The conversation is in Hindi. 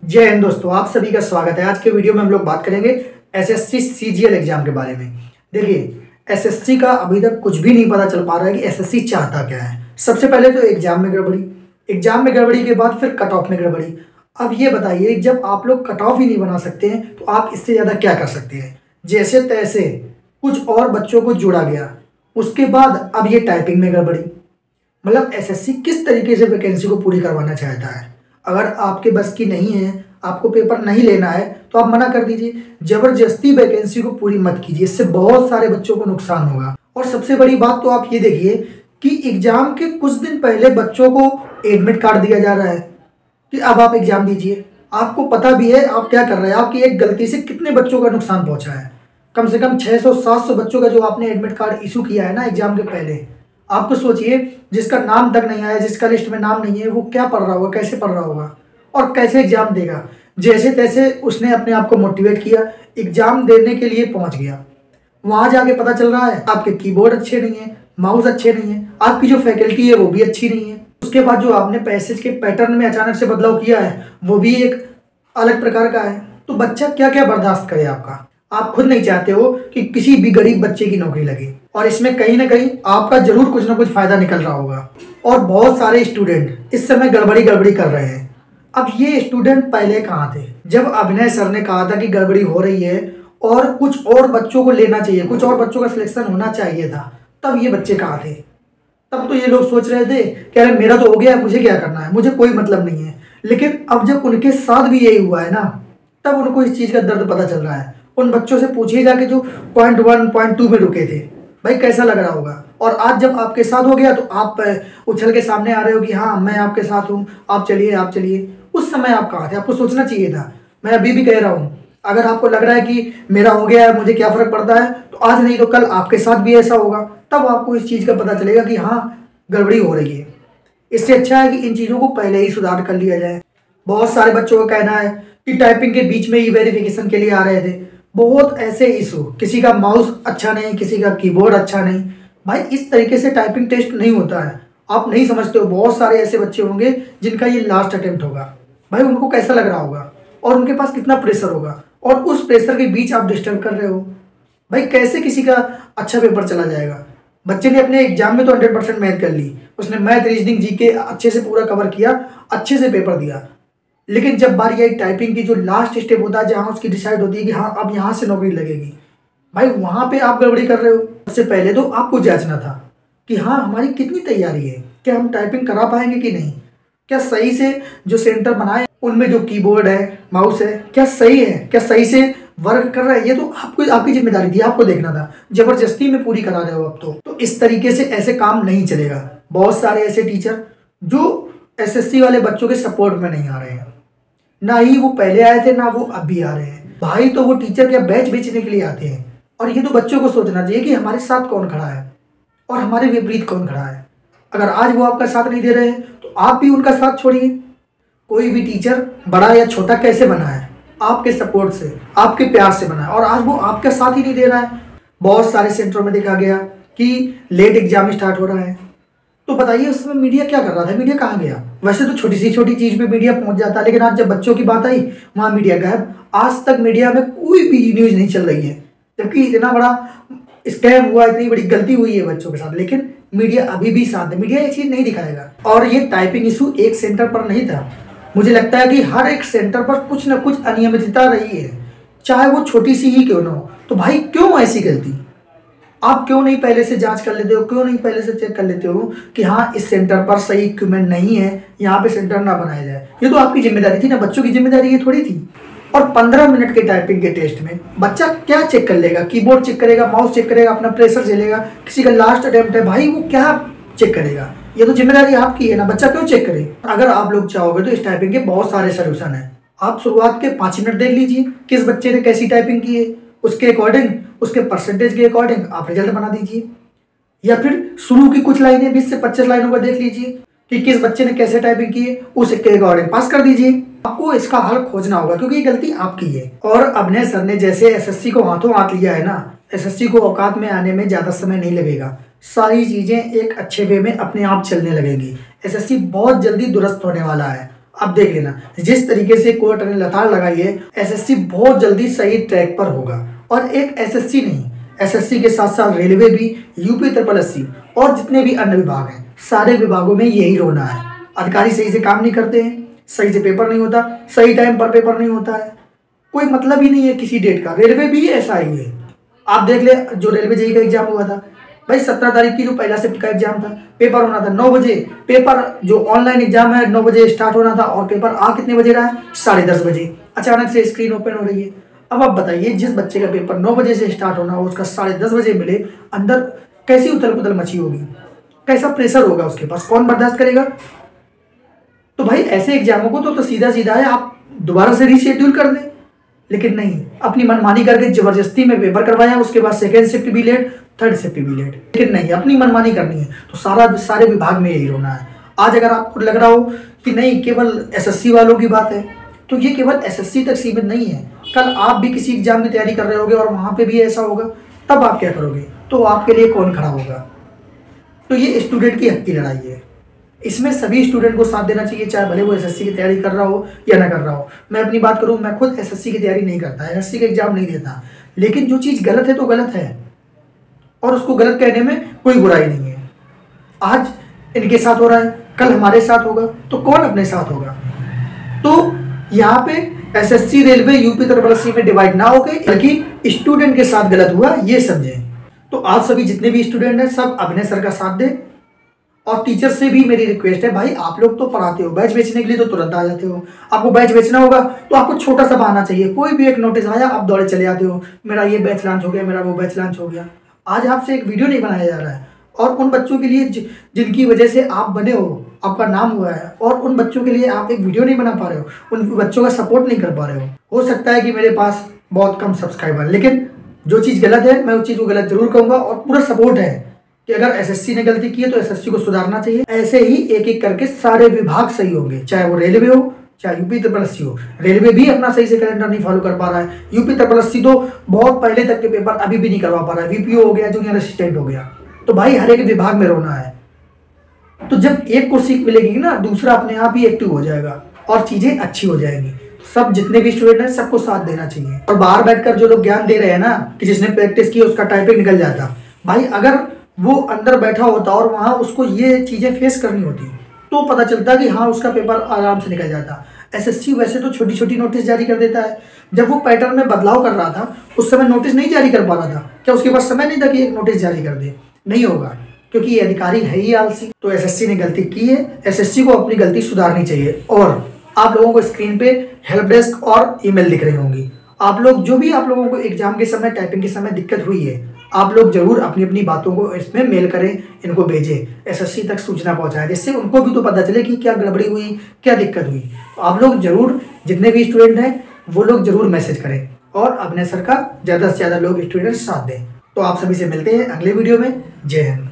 जय हिंद दोस्तों, आप सभी का स्वागत है। आज के वीडियो में हम लोग बात करेंगे एसएससी सीजीएल एग्जाम के बारे में। देखिए, एसएससी का अभी तक कुछ भी नहीं पता चल पा रहा है कि एसएससी चाहता क्या है। सबसे पहले तो एग्जाम में गड़बड़ी के बाद फिर कट ऑफ में गड़बड़ी। अब ये बताइए, जब आप लोग कट ऑफ ही नहीं बना सकते हैं तो आप इससे ज़्यादा क्या कर सकते हैं। जैसे तैसे कुछ और बच्चों को जोड़ा गया, उसके बाद अब ये टाइपिंग में गड़बड़ी। मतलब एसएससी किस तरीके से वैकेंसी को पूरी करवाना चाहता है। अगर आपके बस की नहीं है, आपको पेपर नहीं लेना है तो आप मना कर दीजिए। जबरदस्ती वैकेंसी को पूरी मत कीजिए, इससे बहुत सारे बच्चों को नुकसान होगा। और सबसे बड़ी बात तो आप ये देखिए कि एग्जाम के कुछ दिन पहले बच्चों को एडमिट कार्ड दिया जा रहा है कि अब आप एग्जाम दीजिए। आपको पता भी है आप क्या कर रहे हैं, आपकी एक गलती से कितने बच्चों का नुकसान पहुंचा है। कम से कम 600-700 बच्चों का जो आपने एडमिट कार्ड इशू किया है ना एग्जाम के पहले। आपको सोचिए, जिसका नाम तक नहीं आया, जिसका लिस्ट में नाम नहीं है, वो क्या पढ़ रहा होगा, कैसे पढ़ रहा होगा और कैसे एग्जाम देगा। जैसे तैसे उसने अपने आप को मोटिवेट किया, एग्जाम देने के लिए पहुंच गया। वहां जाके पता चल रहा है आपके कीबोर्ड अच्छे नहीं है, माउस अच्छे नहीं है, आपकी जो फैकल्टी है वो भी अच्छी नहीं है। उसके बाद जो आपने पैसेज के पैटर्न में अचानक से बदलाव किया है वो भी एक अलग प्रकार का है। तो बच्चा क्या क्या बर्दाश्त करे आपका। आप खुद नहीं चाहते हो कि किसी भी गरीब बच्चे की नौकरी लगे, और इसमें कहीं ना कहीं आपका जरूर कुछ ना कुछ फायदा निकल रहा होगा। और बहुत सारे स्टूडेंट इस समय गड़बड़ी कर रहे हैं। अब ये स्टूडेंट पहले कहाँ थे जब अभिनय सर ने कहा था कि गड़बड़ी हो रही है और कुछ और बच्चों को लेना चाहिए, कुछ और बच्चों का सिलेक्शन होना चाहिए था, तब ये बच्चे कहाँ थे। तब तो ये लोग सोच रहे थे कि अरे मेरा तो हो गया, मुझे क्या करना है, मुझे कोई मतलब नहीं है। लेकिन अब जब उनके साथ भी यही हुआ है ना, तब उनको इस चीज़ का दर्द पता चल रहा है। उन बच्चों से पूछिए जाके जो पॉइंट 1 पॉइंट 2 में रुके थे, भाई कैसा लग रहा होगा। और आज जब आपके साथ हो गया तो आप उछल के सामने आ रहे हो कि हाँ मैं आपके साथ हूँ, आप चलिए। उस समय आप कहाँ थे, आपको सोचना चाहिए था। मैं अभी भी कह रहा हूँ, अगर आपको लग रहा है कि मेरा हो गया है, मुझे क्या फ़र्क पड़ता है, तो आज नहीं तो कल आपके साथ भी ऐसा होगा। तब आपको इस चीज़ का पता चलेगा कि हाँ गड़बड़ी हो रही है। इससे अच्छा है कि इन चीज़ों को पहले ही सुधार कर लिया जाए। बहुत सारे बच्चों का कहना है कि टाइपिंग के बीच में ही वेरिफिकेशन के लिए आ रहे थे। बहुत ऐसे इशू, किसी का माउस अच्छा नहीं, किसी का कीबोर्ड अच्छा नहीं। भाई इस तरीके से टाइपिंग टेस्ट नहीं होता है, आप नहीं समझते हो। बहुत सारे ऐसे बच्चे होंगे जिनका ये लास्ट अटेम्प्ट होगा। भाई उनको कैसा लग रहा होगा और उनके पास कितना प्रेशर होगा, और उस प्रेशर के बीच आप डिस्टर्ब कर रहे हो। भाई कैसे किसी का अच्छा पेपर चला जाएगा। बच्चे ने अपने एग्जाम में तो 100% मेहनत कर ली, उसने मैथ, रीजनिंग, जीके अच्छे से पूरा कवर किया, अच्छे से पेपर दिया। लेकिन जब बारी आई टाइपिंग की, जो लास्ट स्टेप होता है जहाँ उसकी डिसाइड होती है कि हाँ अब यहाँ से नौकरी लगेगी, भाई वहाँ पे आप गड़बड़ी कर रहे हो। सबसे पहले तो आपको जांचना था कि हाँ हमारी कितनी तैयारी है, क्या हम टाइपिंग करा पाएंगे कि नहीं, क्या सही से जो सेंटर बनाए उनमें जो कीबोर्ड है, माउस है, क्या सही है, क्या सही से वर्क कर रहा है। ये तो आपको, आपकी जिम्मेदारी थी, आपको देखना था। जबरदस्ती में पूरी करा रहे हो अब तो इस तरीके से ऐसे काम नहीं चलेगा। बहुत सारे ऐसे टीचर जो एसएससी वाले बच्चों के सपोर्ट में नहीं आ रहे हैं, ना ही वो पहले आए थे ना वो अब भी आ रहे हैं। भाई तो वो टीचर क्या बैच बेचने के लिए आते हैं। और ये तो बच्चों को सोचना चाहिए कि हमारे साथ कौन खड़ा है और हमारे विपरीत कौन खड़ा है। अगर आज वो आपका साथ नहीं दे रहे हैं तो आप भी उनका साथ छोड़िए। कोई भी टीचर बड़ा या छोटा कैसे बना है, आपके सपोर्ट से, आपके प्यार से बना है, और आज वो आपका साथ ही नहीं दे रहा है। बहुत सारे सेंटरों में देखा गया कि लेट एग्जाम स्टार्ट हो रहा है। तो बताइए उस समय मीडिया क्या कर रहा था, मीडिया कहाँ गया। वैसे तो छोटी सी छोटी चीज़ पे मीडिया पहुंच जाता है, लेकिन आज जब बच्चों की बात आई वहाँ मीडिया गायब। आज तक मीडिया में कोई भी न्यूज़ नहीं चल रही है, जबकि इतना बड़ा स्कैम हुआ, इतनी बड़ी गलती हुई है बच्चों के साथ, लेकिन मीडिया अभी भी साथ है। मीडिया ये चीज़ नहीं दिखाएगा। और ये टाइपिंग इशू एक सेंटर पर नहीं था, मुझे लगता है कि हर एक सेंटर पर कुछ ना कुछ अनियमितता रही है, चाहे वो छोटी सी ही क्यों ना हो। तो भाई क्यों ऐसी गलती, आप क्यों नहीं पहले से जांच कर लेते हो, क्यों नहीं पहले से चेक कर लेते हो कि हाँ इस सेंटर पर सही इक्विपमेंट नहीं है, यहाँ पे सेंटर ना बनाया जाए। ये तो आपकी जिम्मेदारी थी ना, बच्चों की जिम्मेदारी ये थोड़ी थी। और 15 मिनट के टाइपिंग के टेस्ट में बच्चा क्या चेक कर लेगा, कीबोर्ड चेक करेगा, माउस चेक करेगा, अपना प्रेशर झेलेगा, किसी का लास्ट अटेम्प्ट है, भाई वो क्या चेक करेगा। ये तो जिम्मेदारी आपकी है ना, बच्चा क्यों चेक करे। अगर आप लोग चाहोगे तो इस टाइपिंग के बहुत सारे सोल्यूशन है। आप शुरुआत के 5 मिनट देख लीजिए, किस बच्चे ने कैसी टाइपिंग की है, उसके अकॉर्डिंग, उसके परसेंटेज के अकॉर्डिंग आप रिजल्ट बना दीजिए। या फिर शुरू की कुछ लाइनें 20 से 25 लाइनों का देख लीजिए कि किस बच्चे ने कैसे टाइपिंग की है, उसके अकॉर्डिंग पास कर दीजिए। आपको इसका हल खोजना होगा क्योंकि ये गलती आपकी है। और अभिनय सर ने जैसे एसएससी को हाथों हाथ लिया है ना, एसएससी को औकात में आने में ज़्यादा समय नहीं लगेगा। सारी चीज़ें एक अच्छे वे में अपने आप चलने लगेंगी। एसएससी बहुत जल्दी दुरुस्त होने वाला है। आप देख लेना, जिस तरीके से कोर्ट ने लताड़ लगाई है, एसएससी बहुत जल्दी सही ट्रैक पर होगा। और एक एसएससी नहीं, एसएससी के साथ साथ रेलवे भी, यूपी SSC और जितने भी अन्य विभाग हैं, सारे विभागों में यही रोना है। अधिकारी सही से काम नहीं करते हैं, सही से पेपर नहीं होता, सही टाइम पर पेपर नहीं होता है, कोई मतलब ही नहीं है किसी डेट का। रेलवे भी ऐसा ही है। आप देख ले, जो रेलवे जेईई का एग्जाम हुआ था भाई, 17 तारीख की जो पहला शिफ्ट का एग्जाम था, पेपर होना था 9 बजे। पेपर जो ऑनलाइन एग्जाम है 9 बजे स्टार्ट होना था और पेपर कितने बजे रहा है? 10:30 बजे। अचानक से स्क्रीन ओपन हो रही है। अब आप बताइए, जिस बच्चे का पेपर 9 बजे से स्टार्ट होना हो, उसका 10:30 बजे मिले, अंदर कैसी उथल पुथल मची होगी, कैसा प्रेशर होगा उसके पास, कौन बर्दाश्त करेगा? तो भाई ऐसे एग्जामों को तो सीधा सीधा है, आप दोबारा से रीशेड्यूल कर दें। लेकिन नहीं, अपनी मनमानी करके जबरदस्ती में पेपर करवाया, उसके बाद सेकेंड शिफ्ट भी लेट, थर्ड शिफ्ट भी लेट। लेकिन नहीं, अपनी मनमानी करनी है तो सारे विभाग में यही रोना है। आज अगर आपको लग रहा हो कि नहीं केवल एसएससी वालों की बात है, तो ये केवल एसएससी तक सीमित नहीं है। कल आप भी किसी एग्जाम की तैयारी कर रहे होगे और वहाँ पे भी ऐसा होगा, तब आप क्या करोगे? तो आपके लिए कौन खड़ा होगा? तो ये स्टूडेंट की हक की लड़ाई है। इसमें सभी स्टूडेंट को साथ देना चाहिए, चाहे भले वो एसएससी की तैयारी कर रहा हो या ना कर रहा हो। मैं अपनी बात करूँ, मैं खुद एसएससी की तैयारी नहीं करता, एसएससी का एग्जाम नहीं देता, लेकिन जो चीज़ गलत है तो गलत है और उसको गलत कहने में कोई बुराई नहीं है। आज इनके साथ हो रहा है, कल हमारे साथ होगा, तो कौन अपने साथ होगा? तो यहाँ पे एसएससी, रेलवे, यूपी SSC में डिवाइड ना हो गए, बल्कि स्टूडेंट के साथ गलत हुआ ये समझें। तो आप सभी जितने भी स्टूडेंट हैं, सब अभिनय सर का साथ दें। और टीचर से भी मेरी रिक्वेस्ट है, भाई आप लोग तो पढ़ाते हो, बैच बेचने के लिए तो तुरंत आ जाते हो। आपको बैच बेचना होगा तो आपको छोटा सा बहाना चाहिए, कोई भी एक नोटिस आया आप दौड़े चले आते हो, मेरा ये बैच लॉन्च हो गया, मेरा वो बैच लॉन्च हो गया। आज आपसे एक वीडियो नहीं बनाया जा रहा है, और उन बच्चों के लिए जिनकी वजह से आप बने हो, आपका नाम हुआ है, और उन बच्चों के लिए आप एक वीडियो नहीं बना पा रहे हो, उन बच्चों का सपोर्ट नहीं कर पा रहे हो। हो सकता है कि मेरे पास बहुत कम सब्सक्राइबर, लेकिन जो चीज़ गलत है मैं उस चीज़ को गलत जरूर कहूँगा, और पूरा सपोर्ट है कि अगर एसएससी ने गलती की है तो एसएससी को सुधारना चाहिए। ऐसे ही एक एक करके सारे विभाग सही होंगे, चाहे वो रेलवे हो, चाहे यूपी SSC हो। रेलवे भी अपना सही से कैलेंडर नहीं फॉलो कर पा रहा है, यूपी SSC तो बहुत पहले तक के पेपर अभी भी नहीं करवा पा रहा है, वीपीओ हो गया, जूनियर असिस्टेंट हो गया। तो भाई हर एक विभाग में रोना है। तो जब एक को सीख मिलेगी ना, दूसरा अपने आप ही एक्टिव हो जाएगा और चीजें अच्छी हो जाएंगी। सब जितने भी स्टूडेंट हैं सबको साथ देना चाहिए। और बाहर बैठकर जो लोग ज्ञान दे रहे हैं ना कि जिसने प्रैक्टिस की उसका टाइपिंग निकल जाता, भाई अगर वो अंदर बैठा होता और वहाँ उसको ये चीजें फेस करनी होती तो पता चलता कि हाँ उसका पेपर आराम से निकल जाता। एसएससी वैसे तो छोटी छोटी नोटिस जारी कर देता है, जब वो पैटर्न में बदलाव कर रहा था उस समय नोटिस नहीं जारी कर पा रहा था, क्या उसके पास समय नहीं था कि एक नोटिस जारी कर दे? नहीं होगा, क्योंकि ये अधिकारी है ही आलसी। तो एसएससी ने गलती की है, एसएससी को अपनी गलती सुधारनी चाहिए। और आप लोगों को स्क्रीन पे हेल्प डेस्क और ईमेल दिख रही होंगी, आप लोग जो भी आप लोगों को एग्जाम के समय, टाइपिंग के समय दिक्कत हुई है, आप लोग जरूर अपनी अपनी बातों को इसमें मेल करें, इनको भेजें, एसएससी तक सूचना पहुंचाएं, जिससे उनको भी तो पता चले कि क्या गड़बड़ी हुई, क्या दिक्कत हुई। तो आप लोग जरूर, जितने भी स्टूडेंट हैं वो लोग जरूर मैसेज करें और अपने सर का ज़्यादा से ज़्यादा लोग स्टूडेंट साथ दें। तो आप सभी से मिलते हैं अगले वीडियो में। जय हिंद।